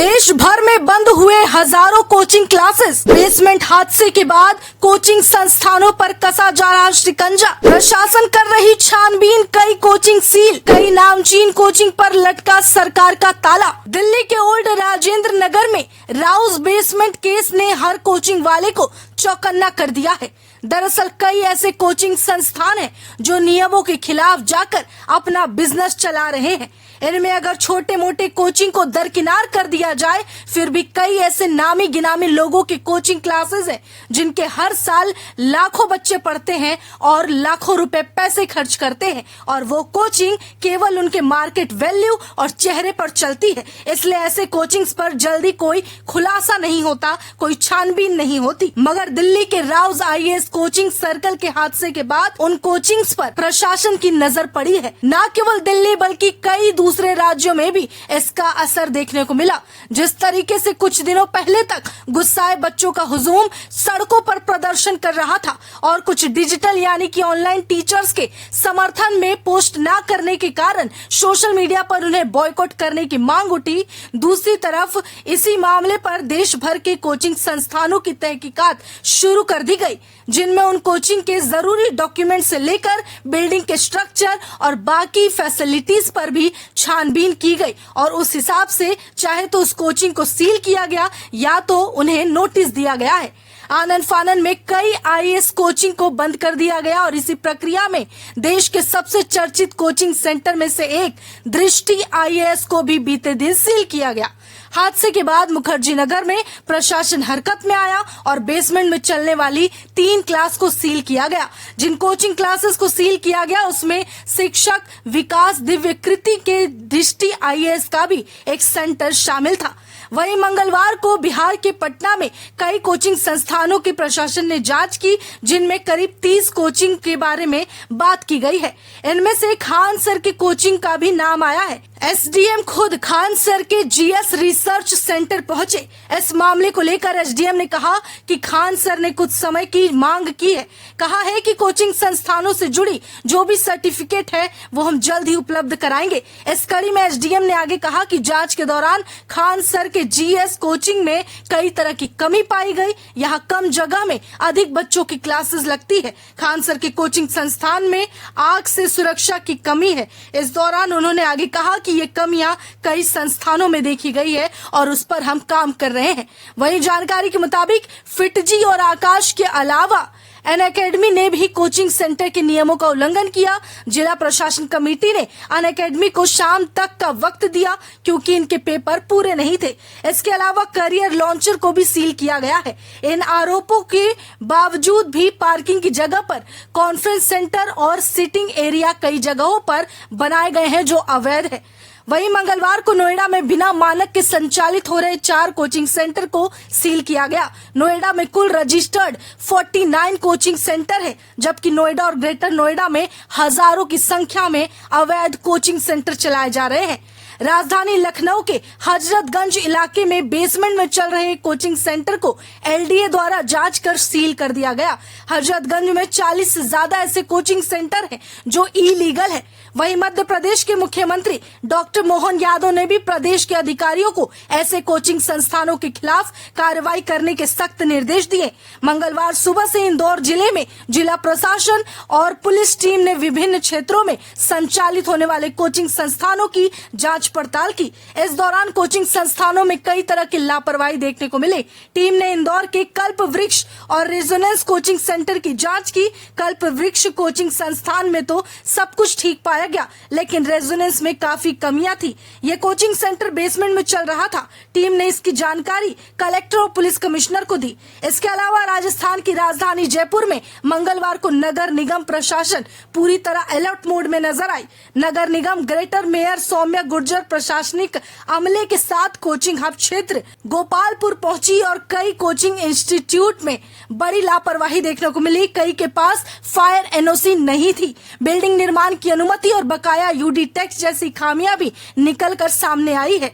देश भर में बंद हुए हजारों कोचिंग क्लासेस। बेसमेंट हादसे के बाद कोचिंग संस्थानों पर कसा जा रहा शिकंजा। प्रशासन कर रही छानबीन, कई कोचिंग सील, कई नामचीन कोचिंग पर लटका सरकार का ताला। दिल्ली के ओल्ड राजेंद्र नगर में राउस बेसमेंट केस ने हर कोचिंग वाले को चौकन्ना कर दिया है। दरअसल कई ऐसे कोचिंग संस्थान हैं जो नियमों के खिलाफ जाकर अपना बिजनेस चला रहे हैं। इनमें अगर छोटे मोटे कोचिंग को दरकिनार कर दिया जाए, फिर भी कई ऐसे नामी गिनामी लोगों के कोचिंग क्लासेस हैं जिनके हर साल लाखों बच्चे पढ़ते हैं और लाखों रुपए पैसे खर्च करते हैं, और वो कोचिंग केवल उनके मार्केट वैल्यू और चेहरे पर चलती है। इसलिए ऐसे कोचिंग्स पर जल्दी कोई खुलासा नहीं होता, कोई छानबीन नहीं होती। मगर दिल्ली के राउस आईएएस कोचिंग सर्कल के हादसे के बाद उन कोचिंग्स पर प्रशासन की नजर पड़ी है। न केवल दिल्ली बल्कि कई दूसरे राज्यों में भी इसका असर देखने को मिला। जिस तरीके से कुछ दिनों पहले तक गुस्साए बच्चों का हुजूम सड़कों पर प्रदर्शन कर रहा था और कुछ डिजिटल यानी कि ऑनलाइन टीचर्स के समर्थन में पोस्ट न करने के कारण सोशल मीडिया पर उन्हें बॉयकॉट करने की मांग उठी, दूसरी तरफ इसी मामले पर देश भर के कोचिंग संस्थानों की तहकीकात शुरू कर दी गई, जिनमें उन कोचिंग के जरूरी डॉक्यूमेंट से लेकर बिल्डिंग के स्ट्रक्चर और बाकी फैसिलिटीज पर भी छानबीन की गई और उस हिसाब से चाहे तो उस कोचिंग को सील किया गया या तो उन्हें नोटिस दिया गया है। आनन फानन में कई आईएएस कोचिंग को बंद कर दिया गया और इसी प्रक्रिया में देश के सबसे चर्चित कोचिंग सेंटर में से एक दृष्टि आईएएस को भी बीते दिन सील किया गया। हादसे के बाद मुखर्जी नगर में प्रशासन हरकत में आया और बेसमेंट में चलने वाली 3 क्लास को सील किया गया। जिन कोचिंग क्लासेस को सील किया गया उसमें शिक्षक विकास दिव्यकृति के दृष्टि आईएएस का भी एक सेंटर शामिल था। वहीं मंगलवार को बिहार के पटना में कई कोचिंग संस्थानों की प्रशासन ने जांच की, जिनमें करीब 30 कोचिंग के बारे में बात की गई है। इनमें से खान सर के कोचिंग का भी नाम आया है। एसडीएम खुद खान सर के जीएस रिसर्च सेंटर पहुंचे। इस मामले को लेकर एसडीएम ने कहा कि खान सर ने कुछ समय की मांग की है। कहा है कि कोचिंग संस्थानों से जुड़ी जो भी सर्टिफिकेट है वो हम जल्द ही उपलब्ध कराएंगे। इस कड़ी में एसडीएम ने आगे कहा कि जांच के दौरान खान सर के जीएस कोचिंग में कई तरह की कमी पाई गई। यहाँ कम जगह में अधिक बच्चों की क्लासेस लगती है। खान सर के कोचिंग संस्थान में आग से सुरक्षा की कमी है। इस दौरान उन्होंने आगे कहा कि ये कमियां कई संस्थानों में देखी गई है और उस पर हम काम कर रहे हैं। वहीं जानकारी के मुताबिक फिटजी और आकाश के अलावा अनअकैडमी ने भी कोचिंग सेंटर के नियमों का उल्लंघन किया। जिला प्रशासन कमेटी ने अनअकैडमी को शाम तक का वक्त दिया क्योंकि इनके पेपर पूरे नहीं थे। इसके अलावा करियर लॉन्चर को भी सील किया गया है। इन आरोपों के बावजूद भी पार्किंग की जगह पर कॉन्फ्रेंस सेंटर और सिटिंग एरिया कई जगहों पर बनाए गए हैं जो अवैध है। वहीं मंगलवार को नोएडा में बिना मानक के संचालित हो रहे 4 कोचिंग सेंटर को सील किया गया। नोएडा में कुल रजिस्टर्ड 49 कोचिंग सेंटर है, जबकि नोएडा और ग्रेटर नोएडा में हजारों की संख्या में अवैध कोचिंग सेंटर चलाए जा रहे हैं। राजधानी लखनऊ के हजरतगंज इलाके में बेसमेंट में चल रहे कोचिंग सेंटर को एलडीए द्वारा जांच कर सील कर दिया गया। हजरतगंज में 40 से ज्यादा ऐसे कोचिंग सेंटर हैं जो इलीगल है। वहीं मध्य प्रदेश के मुख्यमंत्री डॉक्टर मोहन यादव ने भी प्रदेश के अधिकारियों को ऐसे कोचिंग संस्थानों के खिलाफ कार्रवाई करने के सख्त निर्देश दिए। मंगलवार सुबह से इंदौर जिले में जिला प्रशासन और पुलिस टीम ने विभिन्न क्षेत्रों में संचालित होने वाले कोचिंग संस्थानों की जांच पड़ताल की। इस दौरान कोचिंग संस्थानों में कई तरह की लापरवाही देखने को मिली। टीम ने इंदौर के कल्प वृक्ष और रेजोनेंस कोचिंग सेंटर की जांच की। कल्प वृक्ष कोचिंग संस्थान में तो सब कुछ ठीक पाया गया, लेकिन रेजोनेंस में काफी कमियां थी। ये कोचिंग सेंटर बेसमेंट में चल रहा था। टीम ने इसकी जानकारी कलेक्टर और पुलिस कमिश्नर को दी। इसके अलावा राजस्थान की राजधानी जयपुर में मंगलवार को नगर निगम प्रशासन पूरी तरह अलर्ट मोड में नजर आई। नगर निगम ग्रेटर मेयर सौम्या गुर्जर प्रशासनिक अमले के साथ कोचिंग हब क्षेत्र गोपालपुर पहुंची और कई कोचिंग इंस्टीट्यूट में बड़ी लापरवाही देखने को मिली। कई के पास फायर एनओसी नहीं थी। बिल्डिंग निर्माण की अनुमति और बकाया यूडी टैक्स जैसी खामियां भी निकल कर सामने आई है।